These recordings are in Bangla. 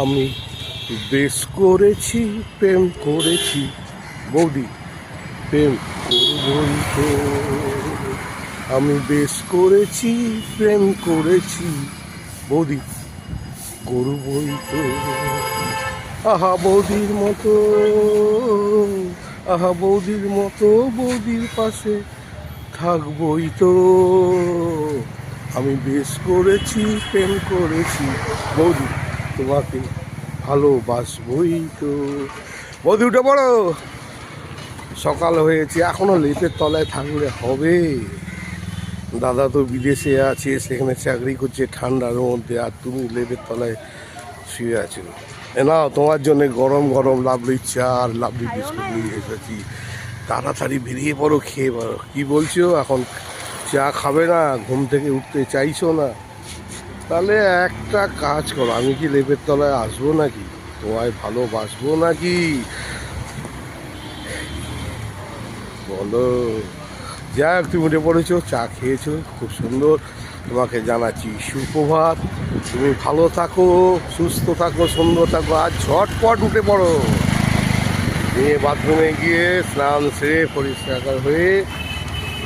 আমি বেশ করেছি, প্রেম করেছি বৌদি, প্রেম করবই তো। আমি বেশ করেছি, প্রেম করেছি বৌদি, করবই তো। আহা বৌদির মতো, আহা বৌদির মতো, বৌদির পাশে থাকবই তো। আমি বেশ করেছি, প্রেম করেছি বৌদি, তোমাকে ভালোবাসবই তো। বৌদি উঠে পড়ো, সকাল হয়েছে, এখনো লেপের তলায় থাকলে হবে? দাদা তো বিদেশে আছে, সেখানে চাকরি করছে ঠান্ডার মধ্যে, আর তুমি লেপের তলায় শুয়ে আছো। নাও তোমার জন্য গরম গরম লাভলি চা আর লাভলি বিস্কুট নিয়ে এসেছি। তাড়াতাড়ি বেরিয়ে পড়ো, খেয়ে পড়ো। কী বলছো, এখন চা খাবে না? ঘুম থেকে উঠতে চাইছো না? তাহলে একটা কাজ করো, আমি কি লেপের তলায় আসবো নাকি? তোমায় ভালোবাসবো নাকি? বলো। যাই হোক, তুমি উঠে পড়েছো, চা খেয়েছো, খুব সুন্দর। তোমাকে জানাচ্ছি সুপ্রভাত। তুমি ভালো থাকো, সুস্থ থাকো, সুন্দর থাকো। আর ঝটপট উঠে পড়ো, নিয়ে বাথরুমে গিয়ে স্নান সেরে পরিষ্কার হয়ে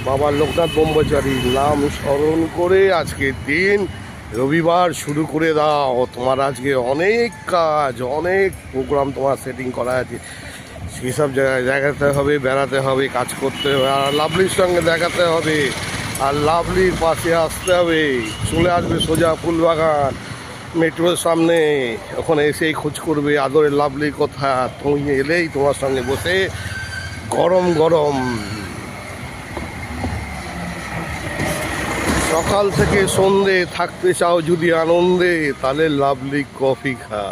বাবা লোকনাথ ব্রহ্মচারীর নাম স্মরণ করে আজকের দিন রবিবার শুরু করে দাও। তোমার আজকে অনেক কাজ, অনেক প্রোগ্রাম তোমার সেটিং করা আছে, সেসব জায়গায় দেখাতে হবে, বেড়াতে হবে, কাজ করতে হবে, আর লাভলির সঙ্গে দেখাতে হবে, আর লাভলির পাশে আসতে হবে। চলে আসবে সোজা ফুলবাগান মেট্রোর সামনে, ওখানে এসেই খোঁজ করবে আদরের লাভলি কথা। তুমি এলেই তোমার সঙ্গে বসে গরম গরম সকাল থেকে সন্ধে থাকতে চাও যদি আনন্দে, তাহলে লাভলি কফি খা।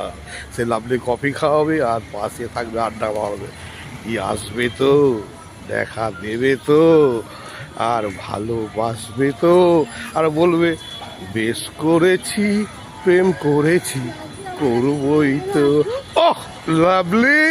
সে লাভলি কফি খাওয়াবে আর পাশে থাকবে, আড্ডা মারবে। কি আসবে তো, দেখা দেবে তো, আর ভালোবাসবে তো, আর বলবে বেশ করেছি, প্রেম করেছি, করবই তো। ওহ লাভলি,